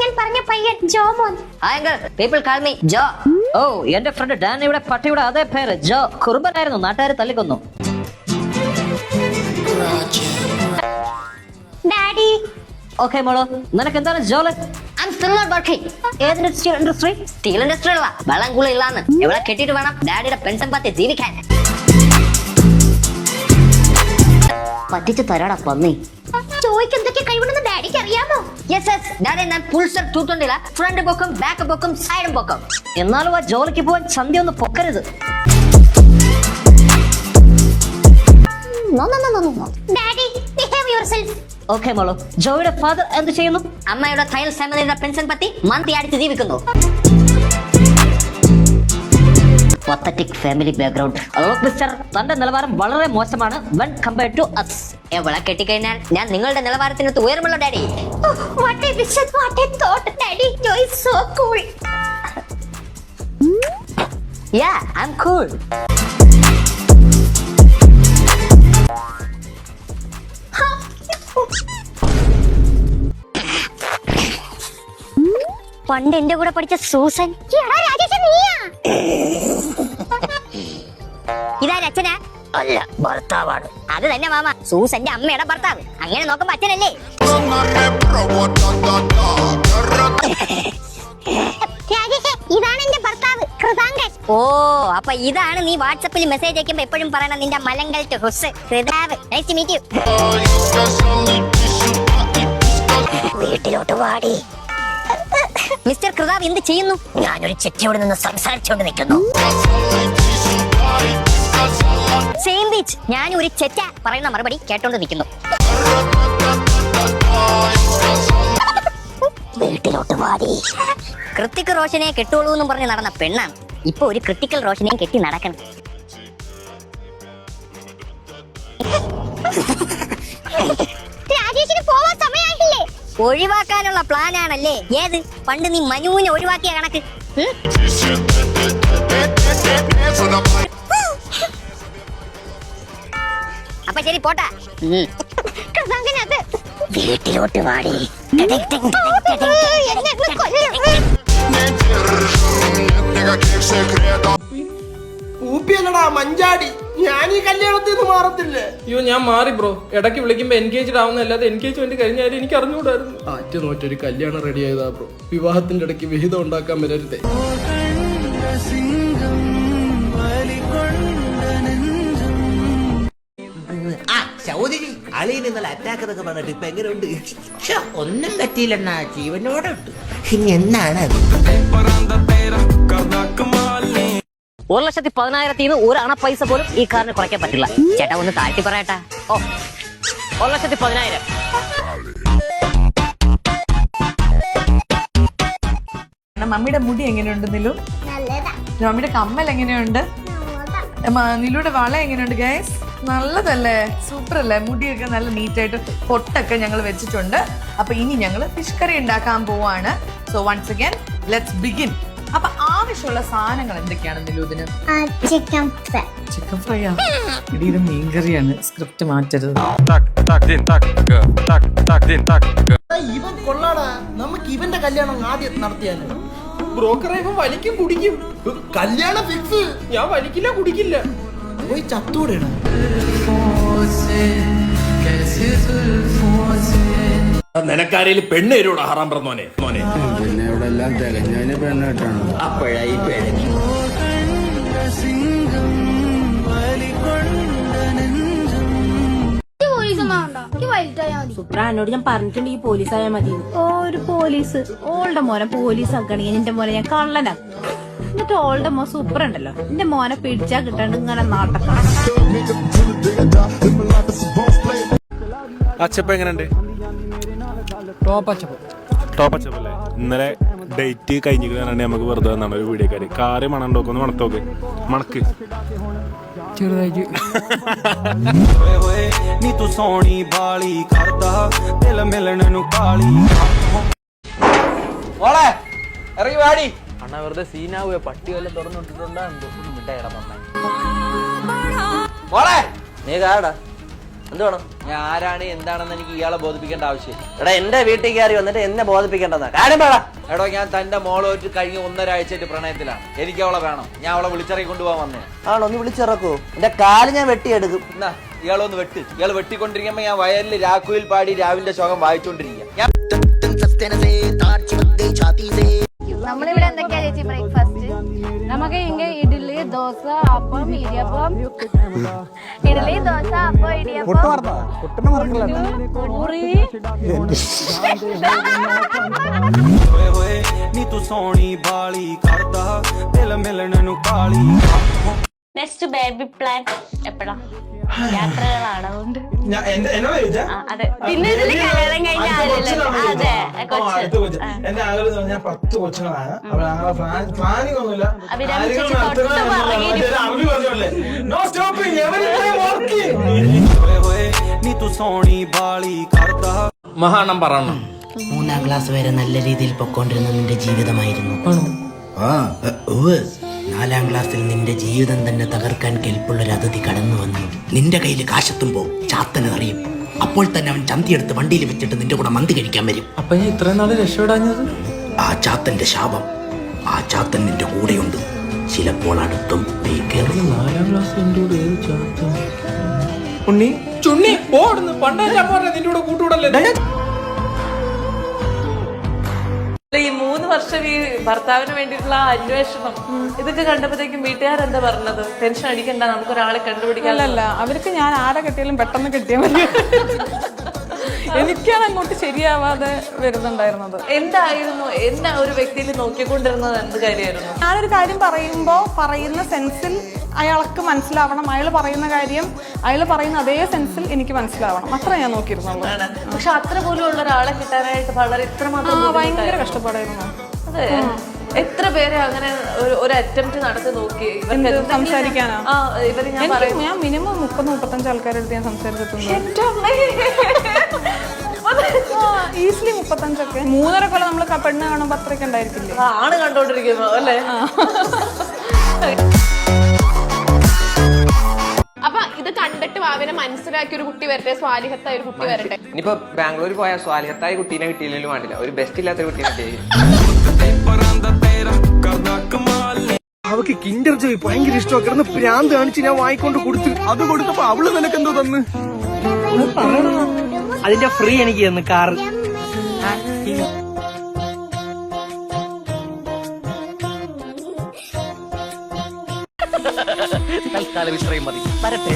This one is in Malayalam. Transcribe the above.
ഞാൻ പറഞ്ഞ പയ്യൻ Jomon. Hi uncle, people call me Joe. ഓ എന്റെ ഫ്രണ്ട് ഡാനിയുടെ പട്ടിയുടെ അതേ പേര് ജോ. കുറുമ്പനായിരുന്നു, നാട്ടുകാർ തല്ലിക്കൊന്നു. ഡാഡി. ഓക്കെ മോളോ, നിനക്ക് എന്താണ് ജോലി? I'm still not working. ഏതിന്റെ ഇൻഡസ്ട്രി? സ്റ്റീൽ ഇൻഡസ്ട്രി ഉള്ള വെള്ളം കൂളി ഇല്ലാന്ന് എവിടെ കെട്ടിട്ട് വേണം ഡാഡിയുടെ പെൻഷൻ പറ്റി ജീവിക്കാൻ. പറ്റിച്ചു തരാടാ പന്നി. ചോയ്ക്ക് എന്തൊക്കെ കഴിവുണ്ടെന്ന് ഡാഡിക്ക് അറിയാമോ? Yes, yes. ഡാഡി ഞാൻ ഫുൾ സെറ്റ് തൂത്തുണ്ടില്ല. ഫ്രണ്ട് പൊക്കും ബാക്ക് പൊക്കും സൈഡും പൊക്കും. എന്നാലും ആ ജോലിക്ക് പോവാൻ സന്ധ്യ ഒന്ന് പൊക്കരുത്. No, no, no, no, no. Daddy, behave yourself. Okay മോളോ, ജോയുടെ ഫാദർ എന്ത് ചെയ്യുന്നു? അമ്മയുടെ തയ്യൽ ഫാമിലിയുടെ പെൻഷൻ പറ്റി മന്തി അടിച്ച് ജീവിക്കുന്നു. Pathetic family background. മിസ്റ്റർ, തന്റെ നിലവാരം വളരെ മോശമാണ് when compared to us. എവിടെ കെട്ടിക്കഴിഞ്ഞാൽ ഞാൻ നിങ്ങളുടെ നിലവാരത്തിനകത്ത് ഉയർമുള്ള daddy. Oh, what a vision, what a thought, Daddy. Joy is so cool. Yeah, I'm cool. പണ്ട് എന്റെ കൂടെ പഠിച്ച സൂസൻ. ഇതാ അച്ഛനാ? അല്ല, ഭർത്താവാണ്. അത് തന്നെ മാമ, സൂസന്റെ അമ്മയുടെ ഭർത്താവ്. അങ്ങനെ നോക്കുമ്പോ അച്ഛനല്ലേ? ഇതാണ് എന്റെ ഭർത്താവ് കൃതാങ്കൻ. ഓ, അപ്പൊ ഇതാണ് നീ വാട്സപ്പിൽ മെസ്സേജ് അയക്കുമ്പോ എപ്പോഴും പറയണ നിന്റെ മലങ്കൽ ടു ഹുസ് കൃതാവ്. Nice to meet you. വീട്ടിലോട്ട് വാടി. മിസ്റ്റർ കൃതാവ് എന്ത് ചെയ്യുന്നു? ഞാനൊരു ചെറ്റിയോട് നിന്ന് സംസാരിച്ചുകൊണ്ട് നിൽക്കുന്നു. Same beach. ഞാൻ ഒരു ചെറ്റ പറയുന്ന മറുപടി കേട്ടോണ്ട് നിൽക്കുന്നു. വീട്ടിലോട്ട് വാടി. കൃത്തിക് റോഷനെ കെട്ടുള്ളൂ എന്നും പറഞ്ഞ് നടന്ന പെണ്ണാണ് ഇപ്പൊ ഒരു ക്രിട്ടിക്കൽ റോഷനെയും കെട്ടി നടക്കണം. രാജേഷിന് പോവാൻ സമയമായില്ലേ? ഒഴിവാക്കാനുള്ള പ്ലാൻ ആണല്ലേ? ഏത്? പണ്ട് നീ മനുവിനെ ഒഴിവാക്കിയ കണക്ക്. അപ്പൊ ശരി, പോട്ടാ. കൃതാങ്കനത്. വീട്ടിലോട്ട് വാടി. ഊപ്പിയല്ലടാ മഞ്ചാടി. ഞാൻ ഈ കല്യാണത്തിൽ നിന്ന് മാറത്തില്ലേ? അയ്യോ, ഞാൻ മാറി ബ്രോ. ഇടയ്ക്ക് വിളിക്കുമ്പോ എൻഗേജ്ഡ് ആവുന്നല്ലാതെ എൻഗേജ്മെന്റ് കഴിഞ്ഞാലും എനിക്ക് അറിഞ്ഞുകൂടായിരുന്നു. ആറ്റ് നോറ്റൊരു കല്യാണം റെഡി ആയതാ ബ്രോ. വിവാഹത്തിന്റെ ഇടയ്ക്ക് വിഹിതം ഉണ്ടാക്കാൻ വരരുതേ. അറ്റാക്ക് എന്നൊക്കെ പറഞ്ഞിട്ട് ഇപ്പൊ എങ്ങനെയുണ്ട്? ഒന്നും പറ്റിയില്ലെന്നാ, ജീവനോടെ ഉണ്ട്. ഇനി എന്നാണ് 1,10,000 ഒരു അണ പൈസ പോലും ഈ കാറിന് കുറയ്ക്കാൻ പറ്റില്ല. ചേട്ടാ ഒന്ന് താഴ്ത്തി പറയട്ടാ. ഓ, 1,10,000. മമ്മിയുടെ മുടി എങ്ങനെയുണ്ട് നിലു? മമ്മിയുടെ കമ്മൽ എങ്ങനെയുണ്ട്? നിലുടെ വള എങ്ങനെയുണ്ട് ഗൈസ്? നല്ലതല്ലേ? സൂപ്പർ അല്ലേ? മുടിയൊക്കെ നല്ല നീറ്റായിട്ട് പൊട്ടൊക്കെ ഞങ്ങൾ വെച്ചിട്ടുണ്ട്. അപ്പൊ ഇനി ഞങ്ങൾ ഫിഷ് കറി ഉണ്ടാക്കാൻ പോവാണ്. So once again let's begin. അപ്പൊ ആവശ്യമുള്ള സാധനങ്ങൾ എന്തൊക്കെയാണ് നിലൂതിന്? Chicken fry. ചിക്കൻ ഫ്രൈ ആണ്. ഇത് മീൻകറിയാണ്. സ്ക്രിപ്റ്റ് മാറ്റരുത്. ഇവൻ കൊള്ളാടാ. നമുക്ക് ഇവന്റെ കല്യാണം ആദ്യം നടത്തിയാലോ? ബ്രോക്കറെ ഇവൻ വലിക്കും കുടിക്കും. കല്യാണം ഫിക്സ്. ഞാൻ വലിക്കില്ല കുടിക്കില്ല. പോയി ചത്തൂടെയാണ്. നിനക്കാരേലും പെണ്ണ് തരൂടാ ഹറാം പറഞ്ഞോനെ. പിന്നെ ഇവിടെ എല്ലാം തികഞ്ഞതിന് പെണ്ണിട്ടാണ്. അപ്പോഴായി പിഴഞ്ഞു. സുപ്രാനോട് ഞാൻ പറഞ്ഞിട്ടുണ്ട് ഈ പോലീസ് ആയാൽ മതി. ഒരു പോലീസ് ഓളുടെ മോനെ പോലീസ് ആക്കണെങ്കിൽ എന്റെ മോനെ ഞാൻ കള്ളനാക്കും. എന്നിട്ട് ഓളുടെ മോൻ സൂപ്പർ ഉണ്ടല്ലോ, എന്റെ മോനെ പിടിച്ചാ കിട്ടാണ്ട് ഇങ്ങനെ നാട്ടക്കണം. അച്ചപ്പ എങ്ങനെയുണ്ട്? ടോപ്പ് അച്ചപ്പല്ലേ? ഇന്നലെ ഡേറ്റ് കഴിഞ്ഞിട്ട് നമുക്ക് വെറുതെ വന്നാണ് ഒരു വീഡിയോക്കാര്. കാറ് മണണ്ടോക്ക്, ഒന്ന് മണത്തോക്ക്. മണക്ക് ചെറുതായിട്ട്. ഇറങ്ങി വാടി. അണ്ണാ വെറുതെ സീനാവുക. പട്ടി വല്ലതും തുറന്നിട്ടിട്ടുണ്ടോ? മിഠായിടാ നന്നായി. മോളെ നീ കാടാ എന്ത് വേണം? ഞാൻ ആരാണ് എന്താണെന്ന് എനിക്ക് ഇയാളെ ബോധിപ്പിക്കേണ്ട ആവശ്യമില്ല. എടാ എന്റെ വീട്ടിൽ കയറി വന്നിട്ട് എന്നെ ബോധിപ്പിക്കേണ്ടെന്നാ കാര്യം പറ. എടോ ഞാൻ തന്റെ മോളോട്ട് കഴിഞ്ഞ 1.5 ആഴ്ചയായിട്ട് പ്രണയത്തിലാണ്. എനിക്ക് അവളെ വേണം. ഞാൻ അവളെ വിളിച്ചിറക്കി കൊണ്ടുപോകാൻ വന്നേ. ആണോ? ഒന്ന് വിളിച്ചിറക്കൂ, എന്റെ കാല് ഞാൻ വെട്ടിയെടുക്കും. എന്നാ ഇയാളൊന്ന് വെട്ട്. ഇയാൾ വെട്ടിക്കൊണ്ടിരിക്കുമ്പോ ഞാൻ വയലിൽ രാക്കുയിൽ പാടി രാവിലെ ശോകം വായിച്ചോണ്ടിരിക്കുക. നമ്മളിവിടെ എന്തൊക്കെയാ ചേച്ചി ബ്രേക്ക്ഫാസ്റ്റ്? നമുക്ക് ഇങ്ങ ഇഡ്ഡലി ദോശ അപ്പം ഇടിയപ്പം ഇഡ്ഡലി ദോശ അപ്പം idiyappam puri next baby plan എപ്പോഴാ? യാത്രകളാണ് അതുകൊണ്ട് അതെ. പിന്നെ ഇതില് കല്യാണം കഴിഞ്ഞ ആളില്ലല്ലോ. അതെ കൊച്ചു എന്റെ ആഗ്രഹം പറഞ്ഞാൽ 10 കൊച്ചുങ്ങളാണ്. പ്ലാനിങ് ഒന്നുമില്ല. മഹാണം പറയണം. 3ാം ക്ലാസ് വരെ നല്ല രീതിയിൽ പൊക്കോണ്ടിരുന്ന നിന്റെ ജീവിതമായിരുന്നു. 4ാം ക്ലാസ്സിൽ നിന്റെ ജീവിതം തന്നെ തകർക്കാൻ കെൽപ്പുള്ളൊരു അതിഥി കടന്നു വന്നു. നിന്റെ കയ്യിൽ കാശെത്തുമ്പോ ചാത്തന് അറിയും. അപ്പോൾ തന്നെ അവൻ ചന്തിയെടുത്ത് വണ്ടിയിൽ വെച്ചിട്ട് നിന്റെ കൂടെ മന്തി കഴിക്കാൻ വരും. അപ്പൊ ഞാൻ ഇത്രയും നാള് രക്ഷപ്പെടാഞ്ഞത് ആ ചാത്തന്റെ ശാപം. ആ ചാത്തൻ നിന്റെ കൂടെയുണ്ട്. ചിലപ്പോൾ അടുത്തും നീ കയറും. 4ാം ക്ലാസ് എന്റെ കൂടെ ഉണ്ണി ചുണ്ണി പോടുന്നു. പണ്ടേ ഞാൻ പറഞ്ഞ നിന്റെ കൂടെ കൂട്ടുകൂടല്ലേ. ഈ 3 വർഷം ഈ ഭർത്താവിന് വേണ്ടിയിട്ടുള്ള അന്വേഷണം ഇതൊക്കെ കണ്ടപ്പോഴത്തേക്കും വീട്ടുകാരെന്താ പറഞ്ഞത്? ടെൻഷൻ അടിക്കണ്ട, നമുക്ക് ഒരാളെ കണ്ടുപിടിക്കാനല്ല. അവർക്ക് ഞാൻ ആരെ കെട്ടിയാലും പെട്ടെന്ന് കിട്ടിയാൽ മതി. എനിക്കാണ് അങ്ങോട്ട് ശരിയാവാതെ വരുന്നുണ്ടായിരുന്നത്. എന്തായിരുന്നു എന്നെ ഒരു വ്യക്തിയിൽ നോക്കിക്കൊണ്ടിരുന്നത്? എന്ത് കാര്യമായിരുന്നു? ഞാനൊരു കാര്യം പറയുമ്പോൾ പറയുന്ന സെൻസിൽ അയാൾക്ക് മനസ്സിലാവണം. അയാൾ പറയുന്ന കാര്യം അയാൾ പറയുന്ന അതേ സെൻസിൽ എനിക്ക് മനസ്സിലാവണം. അത്ര ഞാൻ നോക്കിയിരുന്നുള്ളൂ. പക്ഷെ അത്ര പോലും ഉള്ള ഒരാളെ കിട്ടാനായിട്ട് വളരെ ഇത്രമാത്രം ഭയങ്കര കഷ്ടപ്പാടായിരുന്നു. അതെ, എത്ര പേരെ അങ്ങനെ ഒരു അറ്റംപ്റ്റ് നടത്തി നോക്കി സംസാരിക്കാനാ? ഞാൻ മിനിമം 30-35 ആൾക്കാരെടുത്ത് ഞാൻ സംസാരിച്ചിട്ടുണ്ട്. ഈസിലി 35 3.5 കൊല്ലം നമ്മൾ പെണ്ണ് കാണുമ്പോ അത്രയൊക്കെ ഉണ്ടായിരിക്കില്ലേ? ആണ് കണ്ടോണ്ടിരിക്കുന്നു അല്ലേ? അപ്പൊ ഇത് കണ്ടിട്ട് അവനെ മനസ്സിലാക്കിയ ഒരു കുട്ടി വരട്ടെ, സ്വാലിഹത്തായ ഒരു കുട്ടി വരട്ടെ. ഇനിയിപ്പോ ബാംഗ്ലൂർ പോയാൽ സ്വാലിഹത്തായ കുട്ടീനെ കിട്ടിയില്ലെങ്കിലും വേണ്ടില്ല, ഒരു ബെസ്റ്റ് ഇല്ലാത്ത കുട്ടീനെ കിട്ടി. അവക്ക് കിൻഡർ ജോയ് ഭയങ്കര ഇഷ്ടമായിരുന്നു. പ്രാന്ത് കാണിച്ച് ഞാൻ വാങ്ങിക്കൊണ്ട് കൊടുത്തു. അത് കൊടുത്തപ്പോ അവള് നിനക്ക് എന്തോ തന്ന്? അതിന്റെ ഫ്രീ എനിക്ക് തന്നു കാറ്. തൽക്കാലം ഇത്രയും മതി. വരട്ടെ.